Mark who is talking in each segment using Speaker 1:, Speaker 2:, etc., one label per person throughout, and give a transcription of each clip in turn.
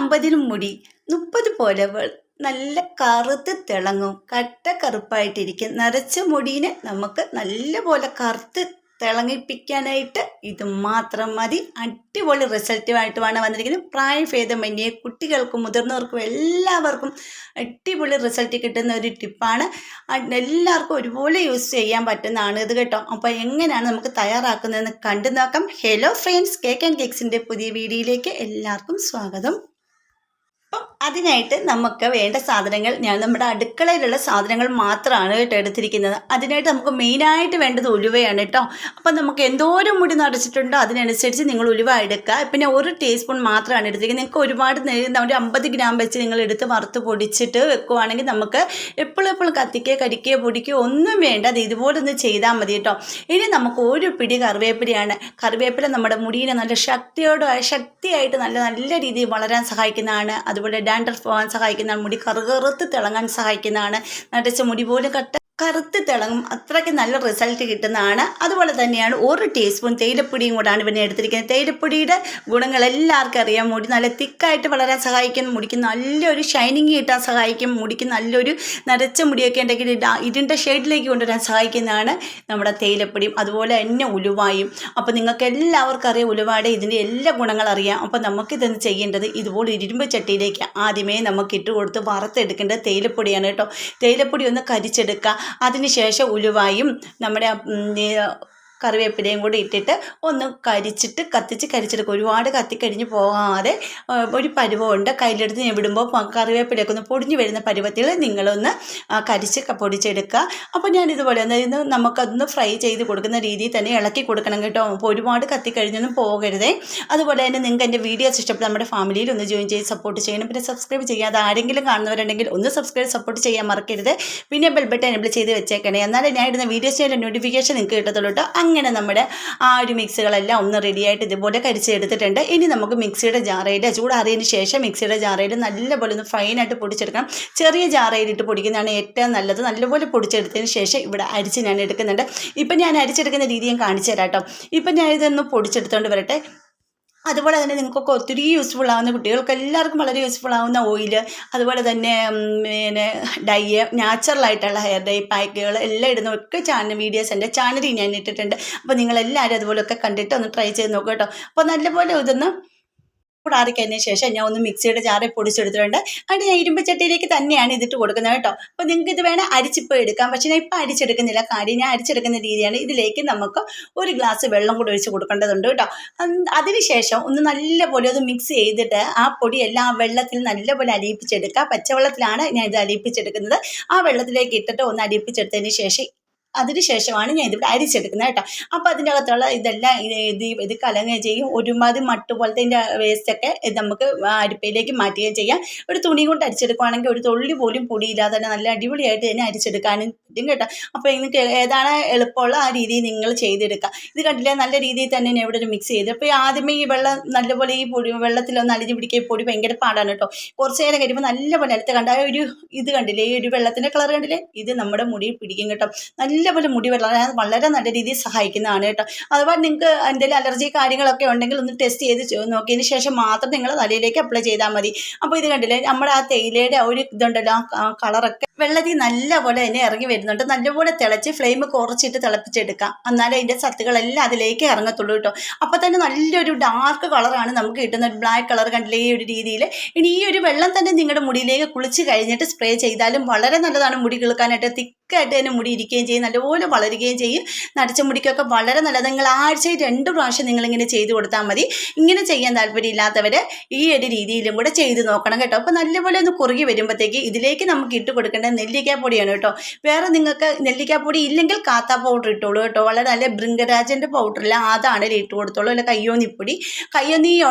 Speaker 1: 50 മുടി 30 പോലെ നല്ല കറുത്ത് തിളങ്ങും, കട്ട കറുപ്പായിട്ടിരിക്കും. നരച്ച മുടീനെ നമുക്ക് നല്ല പോലെ കറുത്ത് തിളങ്ങിപ്പിക്കാനായിട്ട് ഇത് മാത്രം മതി. അടിപൊളി റിസൾട്ടുമായിട്ടുമാണ് വന്നിരിക്കുന്നത്. പ്രായഭേദമന്യേ കുട്ടികൾക്കും മുതിർന്നവർക്കും എല്ലാവർക്കും അടിപൊളി റിസൾട്ട് കിട്ടുന്ന ഒരു ടിപ്പാണ്. എല്ലാവർക്കും ഒരുപോലെ യൂസ് ചെയ്യാൻ പറ്റുന്നതാണ് ഇത് കേട്ടോ. അപ്പോൾ എങ്ങനെയാണ് നമുക്ക് തയ്യാറാക്കുന്നതെന്ന് കണ്ടു നോക്കാം. ഹലോ ഫ്രണ്ട്സ്, കേക്ക് ആൻഡ് കേക്സിൻ്റെ പുതിയ വീഡിയോയിലേക്ക് എല്ലാവർക്കും സ്വാഗതം. അപ്പം അതിനായിട്ട് നമുക്ക് വേണ്ട സാധനങ്ങൾ ഞാൻ നമ്മുടെ അടുക്കളയിലുള്ള സാധനങ്ങൾ മാത്രമാണ് കേട്ടോ എടുത്തിരിക്കുന്നത്. അതിനായിട്ട് നമുക്ക് മെയിനായിട്ട് വേണ്ടത് ഉലുവയാണ് കേട്ടോ. അപ്പം നമുക്ക് എന്തോരം മുടി നരച്ചിട്ടുണ്ടോ അതിനനുസരിച്ച് നിങ്ങൾ ഉലുവ എടുക്കുക. പിന്നെ 1 ടീസ്പൂൺ മാത്രമാണ് എടുത്തിരിക്കുന്നത്. നിങ്ങൾക്ക് ഒരുപാട് ഒരു 50 ഗ്രാം വെച്ച് നിങ്ങൾ എടുത്ത് വറുത്ത് പൊടിച്ചിട്ട് വെക്കുവാണെങ്കിൽ നമുക്ക് എപ്പോഴും കത്തിക്കുകയോ കരിക്കുകയോ പൊടിക്കുകയോ ഒന്നും വേണ്ട. അത് ഇതുപോലെ ഒന്ന് ചെയ്താൽ മതി കേട്ടോ. ഇനി നമുക്ക് ഒരു പിടി കറിവേപ്പിലയാണ്. കറിവേപ്പില നമ്മുടെ മുടിയെ നല്ല ശക്തിയായിട്ട് നല്ല രീതിയിൽ വളരാൻ സഹായിക്കുന്നതാണ്. അതുപോലെ ഡാൻഡ്രഫ് പോകാൻ സഹായിക്കുന്നതാണ്. മുടി കറുകറുത്ത് തിളങ്ങാൻ സഹായിക്കുന്നതാണ്. നരച്ച മുടി പോലും കറുത്ത് തിളങ്ങും. അത്രയ്ക്ക് നല്ല റിസൾട്ട് കിട്ടുന്നതാണ്. അതുപോലെ തന്നെയാണ് 1 ടീസ്പൂൺ തേയിലപ്പൊടിയും കൂടാണ് പിന്നെ എടുത്തിരിക്കുന്നത്. തേയിലപ്പൊടിയുടെ ഗുണങ്ങൾ എല്ലാവർക്കും അറിയാം. മുടി നല്ല തിക്കായിട്ട് വളരാൻ സഹായിക്കും. മുടിക്ക് നല്ലൊരു ഷൈനിങ് കിട്ടാൻ സഹായിക്കും. മുടിക്ക് നല്ലൊരു നരച്ച മുടിയൊക്കെ ഉണ്ടെങ്കിൽ ഇരുണ്ട ഷെയ്ഡിലേക്ക് കൊണ്ടുവരാൻ സഹായിക്കുന്നതാണ് നമ്മുടെ തേയിലപ്പൊടിയും. അതുപോലെ തന്നെ ഉലുവായും. അപ്പോൾ നിങ്ങൾക്ക് എല്ലാവർക്കും അറിയാം ഉലുവയുടെ ഇതിൻ്റെ എല്ലാ ഗുണങ്ങളും അറിയാം. അപ്പോൾ നമുക്കിതൊന്ന് ചെയ്യേണ്ടത് ഇതുപോലെ ഇരുമ്പ് ചട്ടിയിലേക്ക് ആദ്യമേ നമുക്ക് ഇട്ട് കൊടുത്ത് വറുത്തെടുക്കേണ്ടത് തേയിലപ്പൊടിയാണ് കേട്ടോ. തേയിലപ്പൊടി ഒന്ന് കരിച്ചെടുക്കുക. അതിനുശേഷം ഉലുവായും നമ്മുടെ കറിവേപ്പിലയും കൂടി ഇട്ടിട്ട് ഒന്ന് കരിച്ചെടുക്കുക. ഒരുപാട് കത്തിക്കരിഞ്ഞ് പോകാതെ ഒരു പരുവമുണ്ട്. കയ്യിലെടുത്ത് ഞാൻ വിടുമ്പോൾ കറിവേപ്പിലയൊക്കെ ഒന്ന് പൊടിഞ്ഞ് വരുന്ന പരുവത്തിൽ നിങ്ങളൊന്ന് പൊടിച്ചെടുക്കുക. അപ്പോൾ ഞാനിതുപോലെ ഒന്ന് നമുക്കതൊന്ന് ഫ്രൈ ചെയ്ത് കൊടുക്കുന്ന രീതിയിൽ തന്നെ ഇളക്കി കൊടുക്കണം കേട്ടോ. അപ്പോൾ ഒരുപാട് കത്തിക്കഴിഞ്ഞൊന്നും പോകരുതേ. അതുപോലെ തന്നെ നിങ്ങൾക്ക് എൻ്റെ വീഡിയോസ് ഇഷ്ടപ്പെട്ട് നമ്മുടെ ഫാമിലിയിൽ ഒന്ന് ജോയിൻ ചെയ്ത് സപ്പോർട്ട് ചെയ്യണം. പിന്നെ സബ്സ്ക്രൈബ് ചെയ്യാതെ ആരെങ്കിലും കാണുന്നവരുണ്ടെങ്കിൽ ഒന്ന് സപ്പോർട്ട് ചെയ്യാൻ മറക്കരുത്. പിന്നെ ബെൽ ബട്ടൺ എനേബിൾ ചെയ്ത് വെച്ചേക്കണേ. എന്നാലേ ഞാൻ ഇടുന്ന വീഡിയോസിൻ്റെ നോട്ടിഫിക്കേഷൻ നിങ്ങൾക്ക് കിട്ടത്തുള്ളൂ കേട്ടോ. അങ്ങനെ നമ്മുടെ ആ ഒരു മിക്സുകളെല്ലാം ഒന്ന് റെഡിയായിട്ട് ഇതുപോലെ കരിച്ചെടുത്തിട്ടുണ്ട്. ഇനി നമുക്ക് മിക്സിയുടെ ജാറയിൽ ചൂടാറിയതിന് ശേഷം മിക്സിയുടെ ജാറയിൽ നല്ലപോലെ ഒന്ന് ഫൈനായിട്ട് പൊടിച്ചെടുക്കണം. ചെറിയ ജാറയിലിട്ട് പൊടിക്കുന്നതാണ് ഏറ്റവും നല്ലത്. നല്ലപോലെ പൊടിച്ചെടുത്തതിന് ശേഷം ഇവിടെ അരിച്ച് ഞാൻ എടുക്കുന്നുണ്ട്. ഇപ്പം ഞാൻ അരിച്ചെടുക്കുന്ന രീതി ഞാൻ കാണിച്ചു തരാം കേട്ടോ. ഇപ്പം ഞാൻ ഇതൊന്ന് പൊടിച്ചെടുത്തുകൊണ്ട് വരട്ടെ. അതുപോലെ തന്നെ നിങ്ങൾക്കൊക്കെ ഒത്തിരി യൂസ്ഫുൾ ആവുന്ന കുട്ടികൾക്ക് എല്ലാവർക്കും വളരെ യൂസ്ഫുൾ ആവുന്ന ഓയിൽ, അതുപോലെ തന്നെ പിന്നെ ഡൈ, നാച്ചുറലായിട്ടുള്ള ഹെയർ ഡൈ പാക്കുകൾ എല്ലാം ഇടുന്ന ഒക്കെ വീഡിയോസ് എൻ്റെ ചാനലിൽ ഞാൻ ഇട്ടിട്ടുണ്ട്. അപ്പോൾ നിങ്ങളെല്ലാവരും അതുപോലെയൊക്കെ കണ്ടിട്ട് ഒന്ന് ട്രൈ ചെയ്ത് നോക്കുക കേട്ടോ. അപ്പോൾ നല്ലപോലെ ഇതൊന്ന് ചൂടാറിക്കഴിഞ്ഞ ശേഷം ഞാൻ ഒന്ന് മിക്സിയുടെ ജാറിൽ പൊടിച്ചെടുത്തിട്ടുണ്ട്. അതിന് ഞാൻ ഇരുമ്പ് ചട്ടിയിലേക്ക് തന്നെയാണ് ഇതിട്ട് കൊടുക്കുന്നത് കേട്ടോ. അപ്പോൾ നിങ്ങൾക്ക് ഇത് വേണേൽ അരിച്ചിപ്പോൾ എടുക്കാം. പക്ഷേ ഞാൻ ഇപ്പോൾ അരിച്ചെടുക്കുന്നില്ല. കാര്യം ഞാൻ അരിച്ചെടുക്കുന്ന രീതിയാണ്. ഇതിലേക്ക് നമുക്ക് 1 ഗ്ലാസ് വെള്ളം കൂടി ഒഴിച്ച് കൊടുക്കേണ്ടതുണ്ട് കേട്ടോ. അതിനുശേഷം ഒന്ന് നല്ലപോലെ ഒന്ന് മിക്സ് ചെയ്തിട്ട് ആ പൊടിയെല്ലാം ആ വെള്ളത്തിൽ നല്ലപോലെ അലിയിപ്പിച്ചെടുക്കുക. പച്ചവെള്ളത്തിലാണ് ഞാൻ ഇത് അലിയിപ്പിച്ചെടുക്കുന്നത്. ആ വെള്ളത്തിലേക്ക് ഇട്ടിട്ട് ഒന്ന് അലിയിപ്പിച്ചെടുത്തതിന് ശേഷം അതിനുശേഷമാണ് ഞാൻ ഇതിവിടെ അരിച്ചെടുക്കുന്നത് കേട്ടോ. അപ്പോൾ അതിൻ്റെ അകത്തുള്ള ഇതെല്ലാം ഇത് കലങ്ങുകയും ചെയ്യും. ഒരുമാതിരി മട്ട് പോലത്തെ ഇതിൻ്റെ വേസ്റ്റൊക്കെ നമുക്ക് അരിപ്പയിലേക്ക് മാറ്റുകയും ചെയ്യാം. ഒരു തുണി കൊണ്ട് അരിച്ചെടുക്കുകയാണെങ്കിൽ ഒരു തുള്ളി പോലും പൊടിയില്ലാതെ തന്നെ നല്ല അടിപൊളിയായിട്ട് തന്നെ അരിച്ചെടുക്കാനും പറ്റും കേട്ടോ. അപ്പോൾ നിങ്ങൾക്ക് ഏതാണ് എളുപ്പമുള്ള ആ രീതിയിൽ നിങ്ങൾ ചെയ്തെടുക്കുക. ഇത് കണ്ടില്ലേ, നല്ല രീതിയിൽ തന്നെ ഞാൻ ഇവിടെ ഒരു മിക്സ് ചെയ്ത്. അപ്പോൾ ആദ്യമേ ഈ വെള്ളം നല്ലപോലെ ഈ പൊടി വെള്ളത്തിലൊന്ന് അലിഞ്ഞ് പിടിക്കുക. പൊടി ഭയങ്കര പാടാണ് കേട്ടോ. കുറച്ച് നേരം കഴിയുമ്പോൾ നല്ലപോലെ അടുത്ത് കണ്ട ഒരു ഇത് കണ്ടില്ലേ, ഈ ഒരു വെള്ളത്തിൻ്റെ കളർ കണ്ടില്ലേ, ഇത് നമ്മുടെ മുടിയിൽ പിടിക്കും കേട്ടോ. നല്ലപോലെ മുടി വളരെ നല്ല രീതിയിൽ സഹായിക്കുന്നതാണ് കേട്ടോ. അതുപോലെ നിങ്ങൾക്ക് എന്തെങ്കിലും അലർജി കാര്യങ്ങളൊക്കെ ഉണ്ടെങ്കിൽ ഒന്ന് ടെസ്റ്റ് ചെയ്ത് നോക്കിയതിന് ശേഷം മാത്രം നിങ്ങൾ തലയിലേക്ക് അപ്ലൈ ചെയ്താൽ മതി. അപ്പോൾ ഇത് കണ്ടില്ലേ, നമ്മുടെ ആ തേയിലയുടെ ഒരു ഇതുണ്ടല്ലോ, ആ കളറൊക്കെ വെള്ളത്തിൽ നല്ലപോലെ തന്നെ ഇറങ്ങി വരുന്നുണ്ട്. നല്ലപോലെ തിളച്ച് ഫ്ലെയിം കുറച്ചിട്ട് തിളപ്പിച്ചെടുക്കാം. എന്നാലും അതിൻ്റെ സത്തുകളെല്ലാം അതിലേക്ക് ഇറങ്ങത്തുള്ളൂ കേട്ടോ. അപ്പോൾ തന്നെ നല്ലൊരു ഡാർക്ക് കളറാണ് നമുക്ക് കിട്ടുന്നത്. ബ്ലാക്ക് കളർ കണ്ടില്ലേ ഈ ഒരു രീതിയിൽ. ഇനി ഈ ഒരു വെള്ളം തന്നെ നിങ്ങളുടെ മുടിയിലേക്ക് കുളിച്ച് കഴിഞ്ഞിട്ട് സ്പ്രേ ചെയ്താലും വളരെ നല്ലതാണ്. മുടി കിളുക്കാനായിട്ട് തിക്കായിട്ട് തന്നെ മുടി ഇരിക്കുകയും ചെയ്യും, നല്ലപോലെ വളരുകയും ചെയ്യും. നരച്ച മുടിക്കൊക്കെ വളരെ നല്ലത്. നിങ്ങൾ ആഴ്ചയിൽ 2 പ്രാവശ്യം നിങ്ങളിങ്ങനെ ചെയ്ത് കൊടുത്താൽ മതി. ഇങ്ങനെ ചെയ്യാൻ താല്പര്യമില്ലാത്തവർ ഈ ഒരു രീതിയിലും കൂടെ ചെയ്ത് നോക്കണം കേട്ടോ. അപ്പോൾ നല്ലപോലെ ഒന്ന് കുറുകി വരുമ്പോഴത്തേക്ക് ഇതിലേക്ക് നമുക്ക് ഇട്ട് കൊടുക്കേണ്ടത് നെല്ലിക്കാപ്പൊടിയാണ് കേട്ടോ. വേറെ നിങ്ങൾക്ക് നെല്ലിക്കാപ്പൊടി ഇല്ലെങ്കിൽ കാത്താ പൗഡർ ഇട്ടോളൂ കേട്ടോ. വളരെ നല്ല ഭൃംഗരാജൻ്റെ പൗഡറില്ല, അതാണ് ഇട്ട് കൊടുത്തോളൂ. അല്ല കയ്യോന്നിപ്പൊടി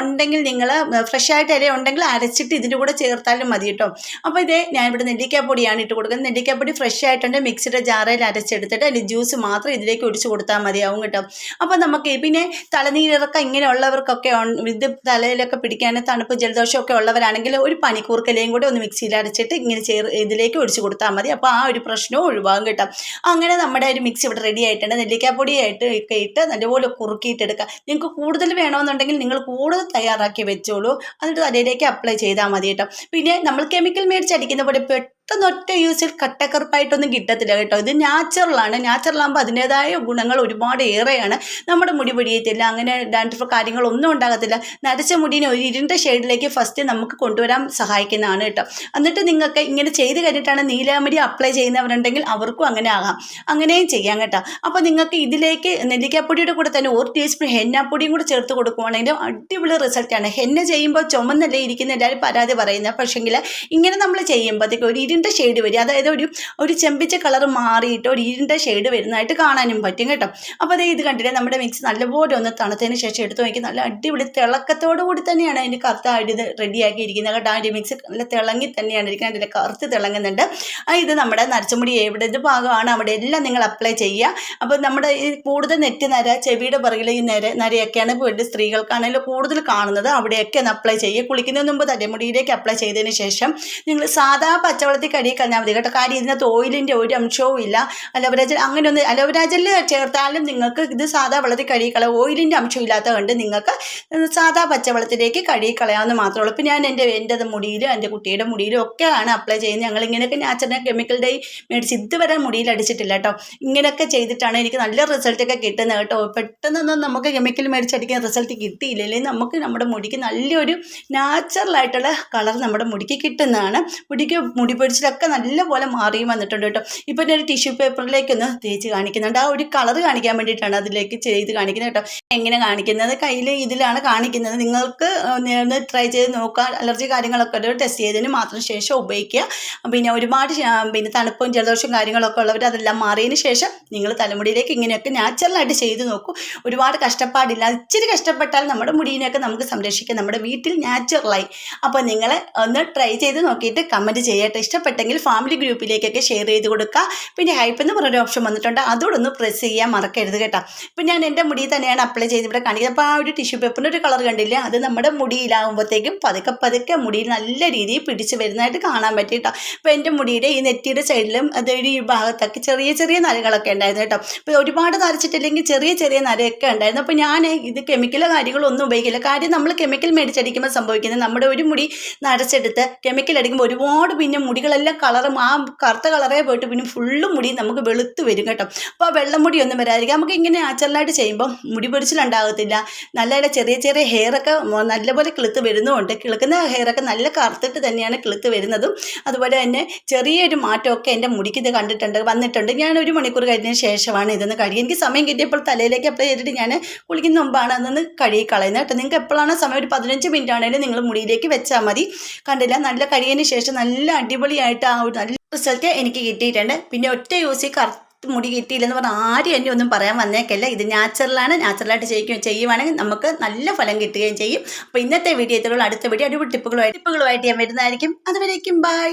Speaker 1: ഉണ്ടെങ്കിൽ നിങ്ങൾ ഫ്രഷ് ആയിട്ട് ഇല ഉണ്ടെങ്കിൽ അരച്ചിട്ട് ഇതിൻ്റെ കൂടെ ചേർത്താലും മതി കേട്ടോ. അപ്പോൾ ഇതേ ഞാൻ ഇവിടെ നെല്ലിക്കാപ്പൊടിയാണ് ഇട്ട് കൊടുക്കുന്നത്. നെല്ലിക്കാപ്പൊടി ഫ്രഷ് ആയിട്ടുണ്ട് മിക്സിയുടെ ജാറിൽ അരച്ചെടുത്തിട്ട് അതിൻ്റെ ജ്യൂസ് മാത്രം ഇതിലേക്ക് ഒഴിച്ച് കൊടുത്താൽ മതിയാവും കേട്ടോ. അപ്പോൾ നമുക്ക് പിന്നെ തലനീരിറക്കം ഇങ്ങനെയുള്ളവർക്കൊക്കെ ഇത് തലയിലൊക്കെ പിടിക്കാൻ തണുപ്പ് ജലദോഷമൊക്കെ ഉള്ളവരാണെങ്കിൽ ഒരു പനിക്കൂർക്കലയും കൂടെ ഒന്ന് മിക്സിയിൽ അരച്ചിട്ട് ഇങ്ങനെ ഇതിലേക്ക് ഒഴിച്ച് കൊടുത്താൽ മതി. അപ്പോൾ ആ ഒരു പ്രശ്നവും ഒഴിവാകും കേട്ടോ. അങ്ങനെ നമ്മുടെ ഒരു മിക്സ് ഇവിടെ റെഡി ആയിട്ടുണ്ട്. നെല്ലിക്കാപ്പൊടിയായിട്ട് ഒക്കെ ഇട്ട് നല്ലപോലെ കുറുക്കിയിട്ടെടുക്കുക. നിങ്ങൾക്ക് കൂടുതൽ വേണമെന്നുണ്ടെങ്കിൽ നിങ്ങൾ കൂടുതൽ തയ്യാറാക്കി വെച്ചോളൂ. എന്നിട്ട് തലയിലേക്ക് അപ്ലൈ ചെയ്താൽ മതി കേട്ടോ. പിന്നെ നമ്മൾ കെമിക്കൽ മേടിച്ചടിക്കുന്ന പോലെ പെട്ടെന്നൊറ്റ യൂസിൽ കട്ടക്കറുപ്പായിട്ടൊന്നും കിട്ടത്തില്ല കേട്ടോ. ഇത് നാച്ചുറലാണ്. നാച്ചുറലാകുമ്പോൾ അതിൻ്റേതായ ഗുണങ്ങൾ ഒരുപാട് ഏറെയാണ്. നമ്മുടെ മുടി പൊടിയത്തില്ല, അങ്ങനെ ഡാൻഡ്രഫ് കാര്യങ്ങളൊന്നും ഉണ്ടാകത്തില്ല. നരച്ച മുടിനെ ഒരു ഇരുണ്ട ഷെയ്ഡിലേക്ക് ഫസ്റ്റ് നമുക്ക് കൊണ്ടുവരാൻ സഹായിക്കുന്നതാണ് കേട്ടോ. എന്നിട്ട് നിങ്ങൾക്ക് ഇങ്ങനെ ചെയ്ത് കഴിഞ്ഞിട്ടാണ് നീലാമരി അപ്ലൈ ചെയ്യുന്നവരുണ്ടെങ്കിൽ അവർക്കും അങ്ങനെ ആകാം, അങ്ങനെയും ചെയ്യാം കേട്ടോ. അപ്പോൾ നിങ്ങൾക്ക് ഇതിലേക്ക് നെല്ലിക്കാപ്പൊടിയുടെ കൂടെ തന്നെ 1 ടീസ്പൂൺ ഹെന്നപ്പൊടിയും കൂടെ ചേർത്ത് കൊടുക്കുവാണെങ്കിൽ അടിപൊളി റിസൾട്ടാണ്. ഹെന്ന ചെയ്യുമ്പോൾ ചുമന്നല്ലേ ഇരിക്കുന്ന എല്ലാവരും പരാതി പറയുന്നത്. പക്ഷേങ്കിൽ ഇങ്ങനെ നമ്മൾ ചെയ്യുമ്പോഴത്തേക്ക് ഒരു ഇരുണ്ട ഷെയ്ഡ് വരും. അതായത് ഒരു ചെമ്പിച്ച കളർ മാറിയിട്ട് ഒരു ഇരുണ്ട ഷെയ്ഡ് വരുന്നതായിട്ട് കാണാനും പറ്റും കേട്ടോ. അപ്പോൾ അത് ഇത് കണ്ടില്ലേ, നമ്മുടെ മിക്സ് നല്ലപോലെ ഒന്ന് തണുത്തതിന് ശേഷം എടുത്ത് നോക്കി നല്ല അടിപൊളി തിളക്കത്തോടു കൂടി തന്നെയാണ് അതിൻ്റെ കറുത്തായിട്ട് ഇത് റെഡിയാക്കി ഇരിക്കുന്നത് കേട്ടോ. അതിൻ്റെ മിക്സ് നല്ല തിളങ്ങി തന്നെയാണ് ഇരിക്കുന്നത്, അതിൻ്റെ കറുത്ത് തിളങ്ങുന്നുണ്ട്. ഇത് നമ്മുടെ നരച്ചമുടി എവിടെ ഇത് ഭാഗമാണ് അവിടെ എല്ലാം നിങ്ങൾ അപ്ലൈ ചെയ്യുക. അപ്പോൾ നമ്മുടെ ഈ കൂടുതൽ നെറ്റ് നര, ചെവിയുടെ പിറകിൽ ഈ നരയൊക്കെയാണ് വീട്ടിൽ സ്ത്രീകൾക്കാണെങ്കിലും കൂടുതൽ കാണുന്നത്. അവിടെയൊക്കെ ഒന്ന് അപ്ലൈ ചെയ്യുക. കുളിക്കുന്നതിന് മുമ്പ് തലമുടിയിലേക്ക് അപ്ലൈ ചെയ്തതിന് ശേഷം നിങ്ങൾ സാധാ പച്ചവെള്ളത്തിൽ കഴുകി കളഞ്ഞാൽ മതി കേട്ടോ. കാര്യം ഇതിനകത്ത് ഓയിലിൻ്റെ ഒരു അംശവും ഇല്ല. അലോവേര ജെൽ അങ്ങനെയൊന്നും അലോവേര ജെൽ ചേർത്താലും നിങ്ങൾക്ക് ഇത് സാധാ വെള്ളത്തിൽ കഴുകി കളയാം. ഓയിലിൻ്റെ അംശം ഇല്ലാത്തത് കൊണ്ട് നിങ്ങൾക്ക് സാധാ പച്ചവെള്ളത്തിലേക്ക് കഴുകി കളയാവുന്ന മാത്രമേ ഉള്ളൂ. ഇപ്പോൾ ഞാൻ എൻ്റെ മുടിയിലും എൻ്റെ കുട്ടിയുടെ മുടിയിലും ഒക്കെയാണ് അപ്ലൈ ചെയ്യുന്നത്. ഞങ്ങൾ ഇങ്ങനെയൊക്കെ നാച്ചുറൽ കെമിക്കൽ ഡൈ മേടിച്ച് ഇതുവരെ മുടിയിൽ അടിച്ചിട്ടില്ല കേട്ടോ. ഇങ്ങനെയൊക്കെ ചെയ്തിട്ടാണ് എനിക്ക് നല്ല റിസൾട്ടൊക്കെ കിട്ടുന്നത് കേട്ടോ. പെട്ടെന്നൊന്നും നമുക്ക് കെമിക്കൽ മേടിച്ചടിക്കാൻ റിസൾട്ട് കിട്ടിയില്ലെങ്കിൽ നമുക്ക് നമ്മുടെ മുടിക്ക് നല്ലൊരു നാച്ചുറലായിട്ടുള്ള കളർ നമ്മുടെ മുടിക്ക് കിട്ടുന്നതാണ്. മുടി പൊടിച്ചിലൊക്കെ നല്ലപോലെ മാറിയും വന്നിട്ടുണ്ട് കേട്ടോ. ഇപ്പോൾ ഞാൻ ഒരു ടിഷ്യൂ പേപ്പറിലേക്കൊന്ന് തേച്ച് കാണിക്കുന്നുണ്ട്. ആ ഒരു കളർ കാണിക്കാൻ വേണ്ടിയിട്ടാണ് അതിലേക്ക് ചെയ്ത് കാണിക്കുന്നത് കേട്ടോ. എങ്ങനെ കാണിക്കുന്നത്, കയ്യിൽ ഇതിലാണ് കാണിക്കുന്നത്. നിങ്ങൾക്ക് ഒന്ന് ട്രൈ ചെയ്ത് നോക്കുക. അലർജി കാര്യങ്ങളൊക്കെ ടെസ്റ്റ് ചെയ്തതിന് മാത്രം ശേഷം ഉപയോഗിക്കുക. പിന്നെ ഒരുപാട് തണുപ്പും ജലദോഷവും കാര്യങ്ങളൊക്കെ ഉള്ളവർ അതെല്ലാം മാറിയതിന് ശേഷം നിങ്ങൾ തലമുടിയിലേക്ക് ഇങ്ങനെയൊക്കെ നാച്ചുറലായിട്ട് ചെയ്ത് നോക്കൂ. ഒരുപാട് കഷ്ടപ്പാടില്ല. ഇച്ചിരി കഷ്ടപ്പെട്ടാൽ നമ്മുടെ മുടിയിനെയൊക്കെ നമുക്ക് സംരക്ഷിക്കാം നമ്മുടെ വീട്ടിൽ നാച്ചുറലായി. അപ്പോൾ നിങ്ങൾ ഒന്ന് ട്രൈ ചെയ്ത് നോക്കിയിട്ട് കമൻറ്റ് ചെയ്യട്ടെ. ഇഷ്ടപ്പെട്ടെങ്കിൽ ഫാമിലി ഗ്രൂപ്പിലേക്കൊക്കെ ഷെയർ ചെയ്ത് കൊടുക്കുക. പിന്നെ ഹൈപ്പ് എന്ന് പറഞ്ഞൊരു ഓപ്ഷൻ വന്നിട്ടുണ്ട്, അതോടൊന്ന് പ്രസ് ചെയ്യാൻ മറക്കരുത് കേട്ടോ. ഇപ്പം ഞാൻ എൻ്റെ മുടിയിൽ തന്നെയാണ് അപ്ലൈ ചെയ്ത് ഇവിടെ കാണിക്കുന്നത്. അപ്പോൾ ആ ഒരു ടിഷ്യൂ പേപ്പറിൻ്റെ ഒരു കളർ കണ്ടില്ലേ, അത് നമ്മുടെ മുടിയിലാകുമ്പോഴത്തേക്കും പതുക്കെ മുടിയിൽ നല്ല രീതിയിൽ പിടിച്ച് വരുന്നതായിട്ട് കാണാൻ പറ്റും കേട്ടോ. അപ്പോൾ എൻ്റെ മുടിയുടെ ഈ നെറ്റിയുടെ സൈഡിലും അതൊരു ഈ ഭാഗത്തൊക്കെ ചെറിയ നരകളൊക്കെ ഉണ്ടായിരുന്നു കേട്ടോ. അപ്പോൾ ഒരുപാട് നരച്ചിട്ടില്ലെങ്കിൽ ചെറിയ നരയൊക്കെ ഉണ്ടായിരുന്നു. അപ്പോൾ ഞാൻ ഇത് കെമിക്കലോ കാര്യങ്ങളൊന്നും ഉപയോഗിക്കില്ല. കാര്യം നമ്മൾ കെമിക്കൽ മേടിച്ചടിക്കുമ്പോൾ സംഭവിക്കുന്നത് നമ്മുടെ ഒരു മുടി നരച്ചെടുത്ത് കെമിക്കൽ അടിക്കുമ്പോൾ ഒരുപാട് പിന്നെ മുടികളെല്ലാം കളറും ആ കറുത്ത കളറേ പോയിട്ട് പിന്നെ ഫുള്ള് മുടി നമുക്ക് വെളുത്ത് വരും കേട്ടോ. അപ്പോൾ ആ വെള്ളമുടിയൊന്നും വരാതിരിക്കും. നമുക്ക് ഇങ്ങനെ നാച്ചുറലായിട്ട് ചെയ്യുമ്പോൾ മുടി പൊടിച്ചിലുണ്ടാകത്തില്ല. നല്ല ചെറിയ ഹെയറൊക്കെ നല്ലപോലെ കിളുത്ത് വരുന്നുമുണ്ട്. കിളുക്കുന്ന ഹെയറൊക്കെ നല്ല കറുത്തിട്ട് തന്നെയാണ് കിളുത്ത് വരുന്നതും. അതുപോലെ തന്നെ ചെറിയൊരു മാറ്റമൊക്കെ എൻ്റെ മുടിക്ക് ഇത് വന്നിട്ടുണ്ട്. ഞാൻ 1 മണിക്കൂർ കഴിഞ്ഞതിന് ശേഷമാണ് ഇതൊന്ന് കഴുകി. എനിക്ക് സമയം കിട്ടിയപ്പോൾ തലയിലേക്ക് അപ്ലൈ ചെയ്തിട്ട് ഞാൻ കുളിക്കുന്ന മുമ്പാണ് അതൊന്ന് കഴുകി കളയുന്നത് കേട്ടോ. നിങ്ങൾക്ക് എപ്പോഴാണ് സമയം, ഒരു 15 മിനിറ്റ് ആണെങ്കിലും നിങ്ങൾ മുടിയിലേക്ക് വെച്ചാൽ മതി. കണ്ടില്ല, നല്ല കഴുകിയതിന് ശേഷം നല്ല അടിപൊളിയായിട്ട് ആ ഒരു നല്ല റിസൾട്ട് എനിക്ക് കിട്ടിയിട്ടുണ്ട്. പിന്നെ ഒറ്റ യൂസിൽ മുടി കിട്ടിയില്ലെന്ന് പറഞ്ഞാൽ ആരും എന്നെ ഒന്നും പറയാൻ വന്നേക്കല്ല. ഇത് നാച്ചുറലാണ്. നാച്ചുറലായിട്ട് ചെയ്യുവാണെങ്കിൽ നമുക്ക് നല്ല ഫലം കിട്ടുകയും ചെയ്യും. അപ്പോൾ ഇന്നത്തെ വീഡിയോ ഇത്രയുള്ള, അടുത്ത വീഡിയോ അടിപൊളി ടിപ്പുകളുമായിട്ട് ഞാൻ വരുന്നതായിരിക്കും. അതുവരേക്കും ബൈ.